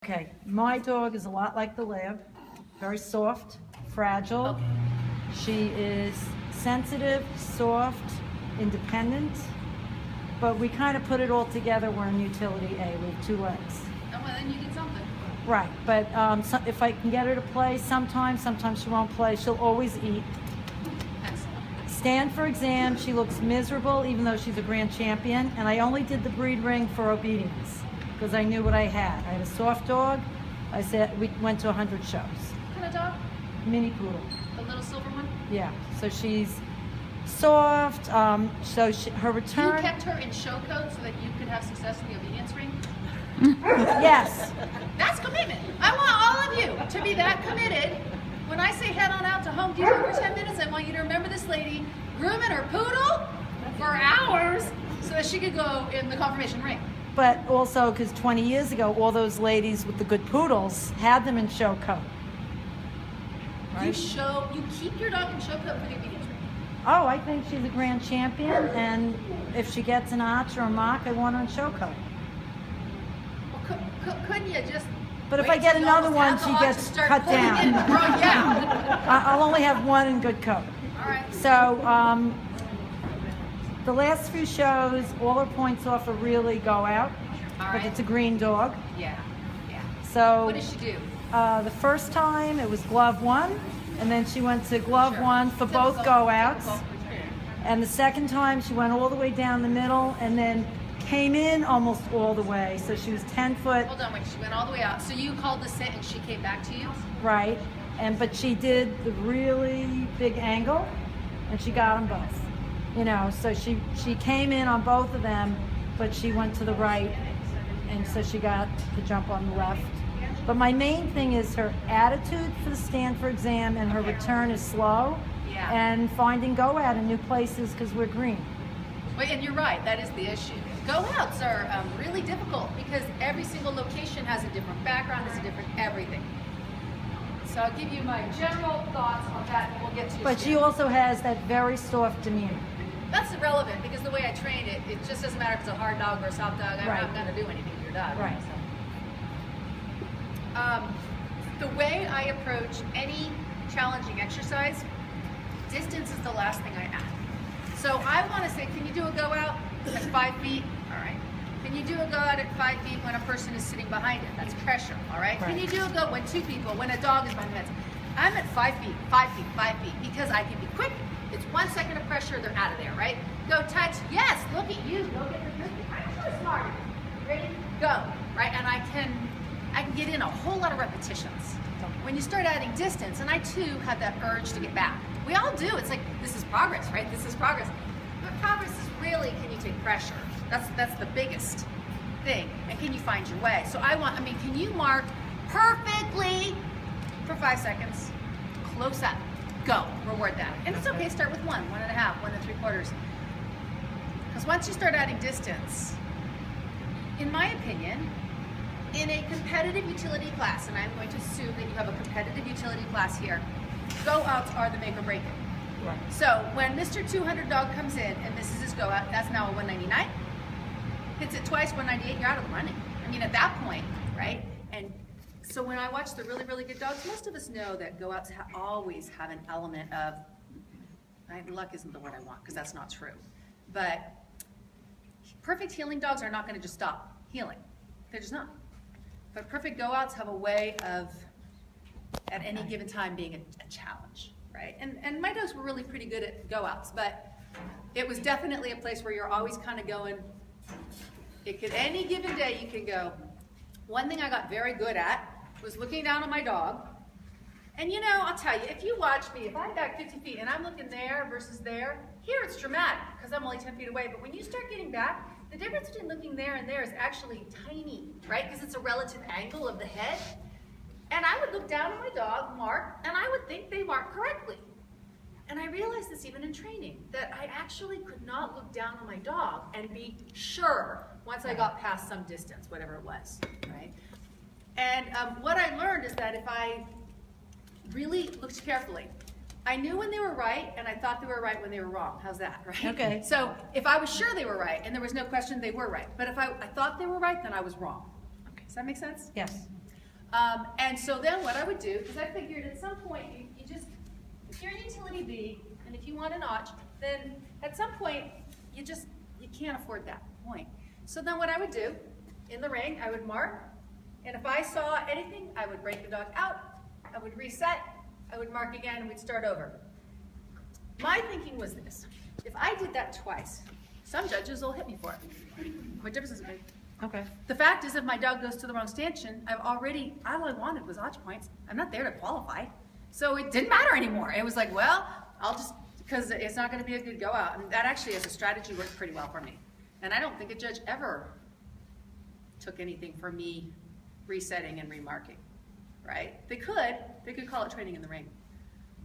Okay, my dog is a lot like the lab, very soft, fragile. Okay. She is sensitive, soft, independent, but we kind of put it all together. We're in utility A, we have 2 legs. Oh, well, then you did something. Right, but if I can get her to play sometimes she won't play. She'll always eat. Excellent. Stand for exam, she looks miserable even though she's a grand champion, and I only did the breed ring for obedience because I knew what I had. I had a soft dog. I said we went to 100 shows. What kind of dog? Mini poodle. The little silver one? Yeah, so she's soft. Her You return. kept her in show coat so that you could have success in the obedience ring? Yes. That's commitment. I want all of you to be that committed. When I say head on out to Home Depot for 10 minutes, I want you to remember this lady grooming her poodle for hours so that she could go in the confirmation ring. But also because 20 years ago, all those ladies with the good poodles had them in show coat. You keep your dog in show coat for the obedience ring. Oh, I think she's a grand champion, and if she gets an arch or a mock, I want her in show coat. Well, couldn't you just? But if wait I get till you another almost one, have the she arch gets and start cut pulling down. in and throwing you out? I'll only have one in good coat. All right. So the last few shows, all her points off are really go out, All but right. it's a green dog. Yeah. So What does she do? the first time it was glove 1, and then she went to glove Sure. 1 for both go outs. Typical. And the second time she went all the way down the middle and then came in almost all the way. So she was 10 foot, Hold on, wait. She went all the way out. So you called the sit and she came back to you? right, but she did the really big angle and she got them both. So she came in on both of them, but she went to the right, and so she got the jump on the left. But my main thing is her attitude for the stand for exam, and her return is slow, Yeah. and finding go out in new places because we're green. Wait, and you're right. That is the issue. Go outs are really difficult because every single location has a different background, has a different everything. So I'll give you my general thoughts on that, and we'll get to. But she also has that very soft demeanor. That's irrelevant because the way I train it, it just doesn't matter if it's a hard dog or a soft dog. I'm Right. not going to do anything to your dog. Right. The way I approach any challenging exercise, distance is the last thing I add. So I want to say, can you do a go out at 5 feet? All right. Can you do a go out at 5 feet when a person is sitting behind it? That's pressure. All right. Right. Can you do a go when 2 people, when a dog is behind the fence? I'm at 5 feet, 5 feet, 5 feet because I can be quick. It's 1 second of pressure, they're out of there, right? Go touch. Yes, look at you. Go get the frisbee. I'm so smart. Ready? Go. Right? And I can get in a whole lot of repetitions. When you start adding distance, and I too have that urge to get back. We all do. It's like, this is progress, right? This is progress. But progress is really, can you take pressure? That's the biggest thing. And can you find your way? So can you mark perfectly for 5 seconds? Close up. Go. Reward that. And it's okay, start with 1, 1.5, 1 3/4. Because once you start adding distance, in my opinion, in a competitive utility class, and I'm going to assume that you have a competitive utility class here, go outs are the make or break it. Right. So when Mr. 200 dog comes in and misses his go out, that's now a 199. Hits it twice, 198, you're out of the running. I mean, at that point, right? And so when I watch the really, really good dogs, most of us know that go outs always have an element of, right? Luck isn't the word I want because that's not true. But perfect healing dogs are not going to just stop healing. They're just not. But perfect go outs have a way of, at any given time, being a challenge, right? And my dogs were really pretty good at go outs, but it was definitely a place where you're always kind of going, any given day you could go. One thing I got very good at was looking down on my dog. And I'll tell you, if you watch me, if I'm back 50 feet and I'm looking there versus there, here it's dramatic because I'm only 10 feet away. But when you start getting back, the difference between looking there and there is actually tiny, right? Because it's a relative angle of the head. And I would look down at my dog, mark, and I would think they marked correctly. And I realized this even in training, that I actually could not look down on my dog and be sure once I got past some distance, whatever it was, right? And what I learned is that if I really looked carefully, I knew when they were right, and I thought they were right when they were wrong. How's that, right? Okay. So if I was sure they were right, and there was no question they were right, but if I thought they were right, then I was wrong. Okay. Does that make sense? Yes. And so then what I would do, because I figured at some point, you just, if you're a utility bee, and if you want a notch, then at some point, you can't afford that point. So then what I would do, in the ring, I would mark, and if I saw anything, I would break the dog out, I would reset, I would mark again, and we'd start over. My thinking was this: if I did that twice, some judges will hit me for it. What difference does it make? Okay. The fact is, if my dog goes to the wrong stanchion, all I wanted was notch points. I'm not there to qualify. So it didn't matter anymore. It was like, well, I'll just, because it's not going to be a good go out. And that actually, as a strategy, worked pretty well for me. And I don't think a judge ever took anything for me resetting and remarking, right? They could call it training in the ring,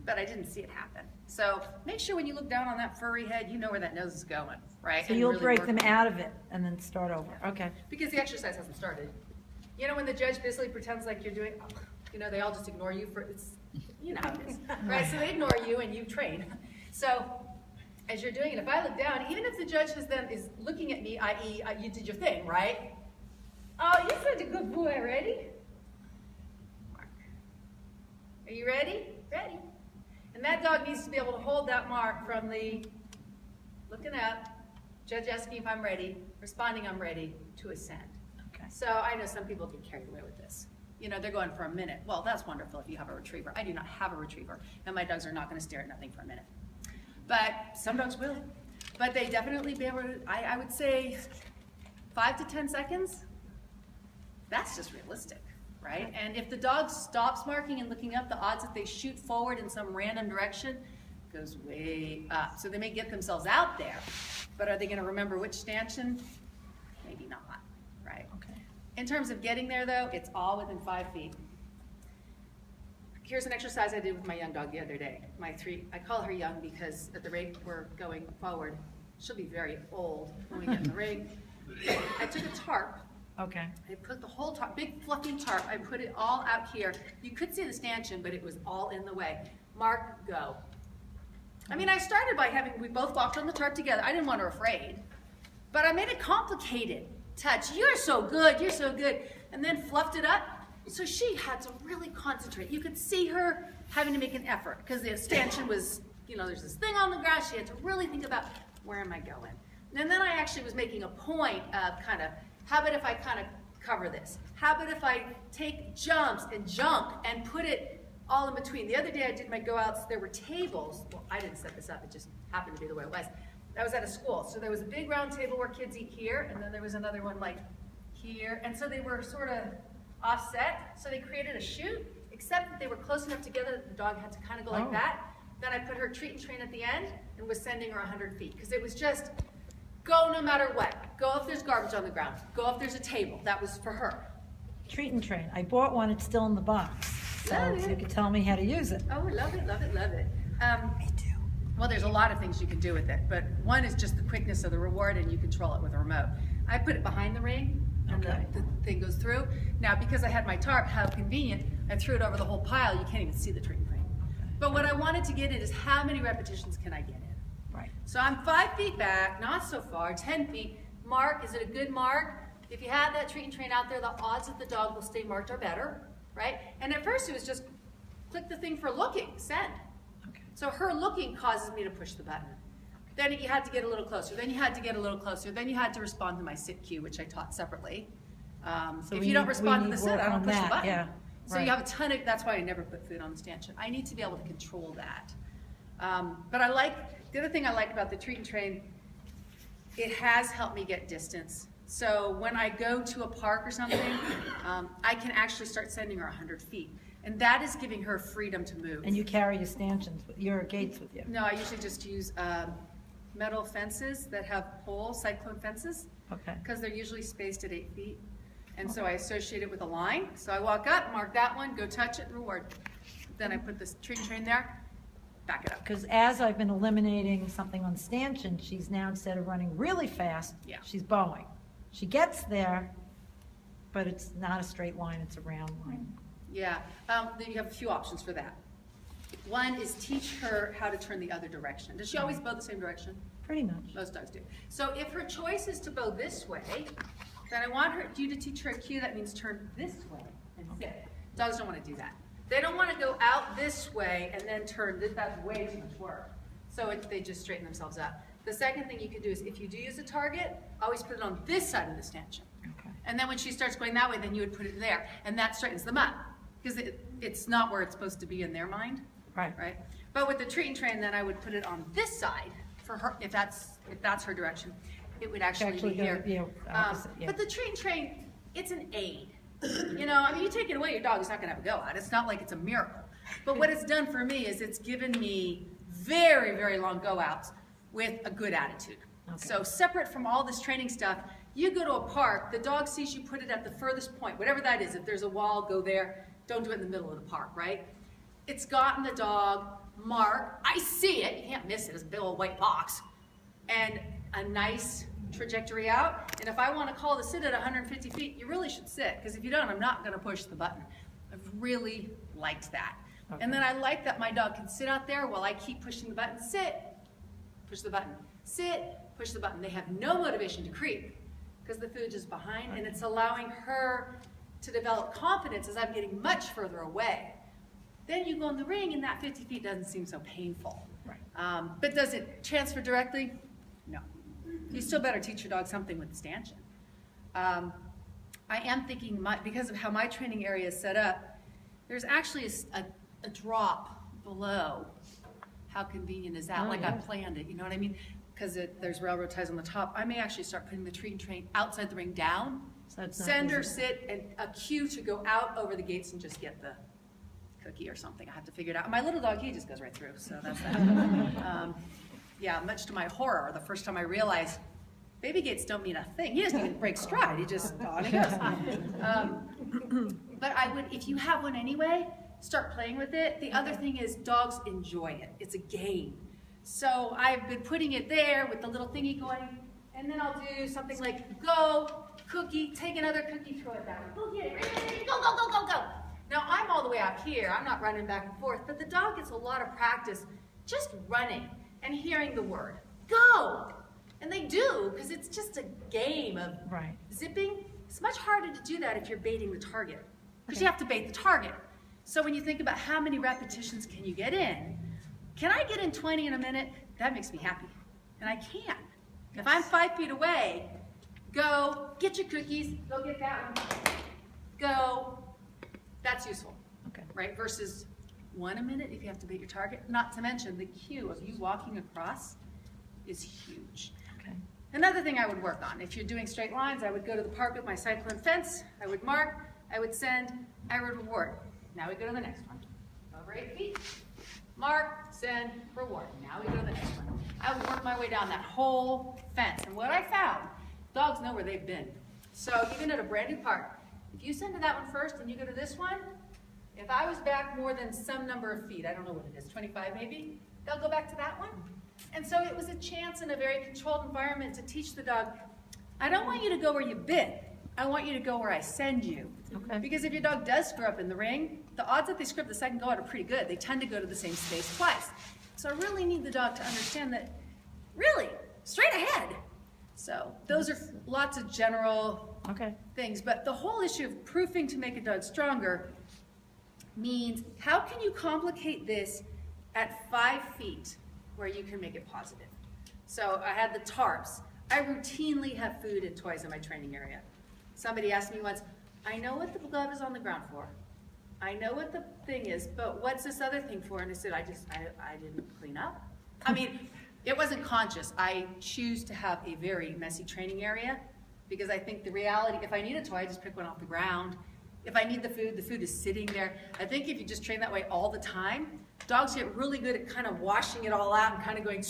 but I didn't see it happen. So make sure when you look down on that furry head, you know where that nose is going, right? So And you'll really break work them on it. out of it and then start over. Okay. Because the exercise hasn't started. You know when the judge basically pretends like you're doing, you know, they all just ignore you for, it's, you know how it is, right? So they ignore you and you train. So as you're doing it, if I look down, even if the judge is looking at me, i.e. You did your thing, right? Oh, you're such a good boy, ready? Mark. Are you ready? Ready. And that dog needs to be able to hold that mark from the looking up, judge asking if I'm ready, responding I'm ready, to ascend. Okay. So I know some people get carried away with this. You know, they're going for a minute. Well, that's wonderful if you have a retriever. I do not have a retriever, and my dogs are not going to stare at nothing for a minute. But some dogs will. But they definitely be able to, I would say 5 to 10 seconds, that's just realistic, right? And if the dog stops marking and looking up, the odds that they shoot forward in some random direction goes way up. So they may get themselves out there, but are they going to remember which stanchion? Maybe not, right? Okay. In terms of getting there, though, it's all within 5 feet. Here's an exercise I did with my young dog the other day. I call her young because at the rate we're going forward, she'll be very old when we get in the ring. I took a tarp. Okay. I put the whole tarp, big fluffy tarp, I put it all out here. You could see the stanchion, but it was all in the way. Mark, go. I mean, I started by we both walked on the tarp together. I didn't want her afraid, but I made it complicated. Touch, you're so good, you're so good. And then fluffed it up. So she had to really concentrate. You could see her having to make an effort because the stanchion was, you know, there's this thing on the ground. She had to really think about, where am I going? And then I actually was making a point of how about if I kind of cover this? How about if I take jumps and jump and put it all in between? The other day I did my go outs, there were tables. Well, I didn't set this up, it just happened to be the way it was. I was at a school, so there was a big round table where kids eat here, and then there was another one like here, and so they were sort of offset, so they created a chute, except that they were close enough together that the dog had to kind of go like that. Then I put her treat and train at the end and was sending her 100 feet, because it was just, go no matter what. Go if there's garbage on the ground. Go if there's a table. That was for her. Treat and train. I bought one. It's still in the box. So you can tell me how to use it. Oh, love it, love it, love it. Me too. Well, there's a lot of things you can do with it, but one is just the quickness of the reward, and you control it with a remote. I put it behind the ring, and Okay. the thing goes through. Now, because I had my tarp, how convenient, I threw it over the whole pile. You can't even see the treat and train. But what I wanted to get at is how many repetitions can I get in? Right. So I'm 5 feet back, not so far, 10 feet. Mark, is it a good mark? If you have that treat and train out there, the odds that the dog will stay marked are better, right? And at first it was just click the thing for looking, send. Okay. So her looking causes me to push the button. Then you had to get a little closer, then you had to get a little closer, then you had to respond to my sit cue, which I taught separately. So if we you don't need- respond we to the need sit, work I don't on push the that, button. yeah, So right. you have a ton of, that's why I never put food on the stanchion. I need to be able to control that. But the other thing I like about the treat and train, it has helped me get distance. So when I go to a park or something, I can actually start sending her 100 feet. And that is giving her freedom to move. And you carry your stanchions, your gates with you. No, I usually just use metal fences that have poles, cyclone fences, Okay. because they're usually spaced at 8 feet. And so I associate it with a line. So I walk up, mark that one, go touch it, reward. Then I put this treat and train there, back it up. Because as I've been eliminating something on stanchion, she's now, instead of running really fast, Yeah. she's bowing. She gets there, but it's not a straight line, it's a round line. Yeah, then you have a few options for that. One is teach her how to turn the other direction. Does she always bow the same direction? Pretty much. Most dogs do. So if her choice is to bow this way, then I want you to teach her a cue that means turn this way and sit. Dogs don't want to do that. They don't want to go out this way and then turn. That's way too much work. So they just straighten themselves up. The second thing you can do is if you do use a target, always put it on this side of the stanchion. Okay. And then when she starts going that way, then you would put it there. And that straightens them up. Because it's not where it's supposed to be in their mind. Right. Right? But with the treat and train, then I would put it on this side for her, if that's her direction. It would actually be go here. the opposite, yeah. But the treat and train, it's an aid. You know, I mean, you take it away, your dog is not going to have a go at. It's not like it's a miracle. But what it's done for me is it's given me very, very long go outs with a good attitude. Okay. So separate from all this training stuff, you go to a park, the dog sees you put it at the furthest point, whatever that is. If there's a wall, go there. Don't do it in the middle of the park, right? It's gotten the dog mark. I see it. You can't miss it. It's a big old white box. And a nice trajectory out. And if I want to call to sit at 150 feet, you really should sit. Because if you don't, I'm not going to push the button. I've really liked that. Okay. And then I like that my dog can sit out there while I keep pushing the button. Sit, push the button. Sit, push the button. They have no motivation to creep because the food is behind. And it's allowing her to develop confidence as I'm getting much further away. Then you go in the ring and that 50 feet doesn't seem so painful. Right. But does it transfer directly? No. You still better teach your dog something with the stanchion. I am thinking, because of how my training area is set up, there's actually a drop below. How convenient is that? Oh, like yeah. I planned it, you know what I mean? Because there's railroad ties on the top. I may actually start putting the treat and train outside the ring down. So it's not Send her, easy. sit, and a cue to go out over the gates and just get the cookie or something. I have to figure it out. My little dog, he just goes right through, so that's that. Yeah, much to my horror, the first time I realized baby gates don't mean a thing. He doesn't even break stride. He just, on he goes. But I would, if you have one anyway, start playing with it. The other thing is dogs enjoy it. It's a game. So I've been putting it there with the little thingy going, and then I'll do something like go, cookie, take another cookie, throw it back. Go get it, go, go, go, go, go. Now I'm all the way out here. I'm not running back and forth, but the dog gets a lot of practice just running and hearing the word, go. And they do, because it's just a game of Right. zipping. It's much harder to do that if you're baiting the target, because you have to bait the target. So when you think about how many repetitions can you get in, can I get in 20 in a minute? That makes me happy, and I can. If I'm 5 feet away, go, get your cookies, go get that one, go. That's useful, Okay. right? Versus 1 a minute if you have to bait your target. Not to mention the cue of you walking across is huge. Okay. Another thing I would work on, if you're doing straight lines, I would go to the park with my cyclone fence, I would mark, I would send, I would reward. Now we go to the next one. Over 8 feet, mark, send, reward. Now we go to the next one. I would work my way down that whole fence. And what I found, dogs know where they've been. So even at a brand new park, if you send to that one first and you go to this one, if I was back more than some number of feet, I don't know what it is, 25 maybe, they'll go back to that one. And so it was a chance in a very controlled environment to teach the dog, I don't want you to go where you've been. I want you to go where I send you. Okay. Because if your dog does screw up in the ring, the odds that they screw up the second go out are pretty good. They tend to go to the same space twice. So I really need the dog to understand that, really, straight ahead. So those are lots of general Okay. things. But the whole issue of proofing to make a dog stronger means how can you complicate this at 5 feet where you can make it positive? So I had the tarps. I routinely have food and toys in my training area. Somebody asked me once, I know what the glove is on the ground for. I know what the thing is, but what's this other thing for? And I said, I didn't clean up. I mean, it wasn't conscious. I choose to have a very messy training area because I think the reality, if I need a toy, I just pick one off the ground. If I need the food is sitting there. I think if you just train that way all the time, dogs get really good at kind of washing it all out and kind of going,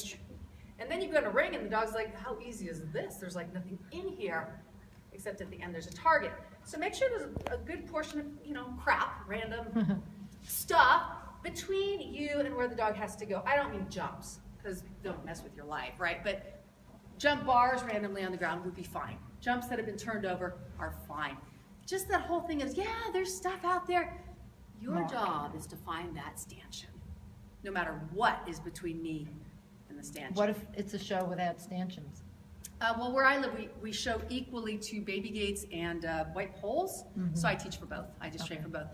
and then you go in a ring and the dog's like, how easy is this? There's like nothing in here, except at the end there's a target. So make sure there's a good portion of, crap, random stuff between you and where the dog has to go. I don't mean jumps, because don't mess with your life, right? But jump bars randomly on the ground would be fine. Jumps that have been turned over are fine. Just that whole thing is, yeah, there's stuff out there. Your job is to find that stanchion, no matter what is between me and the stanchion. What if it's a show without stanchions? Well, where I live, we show equally to baby gates and white poles, so I teach for both. I just train for both.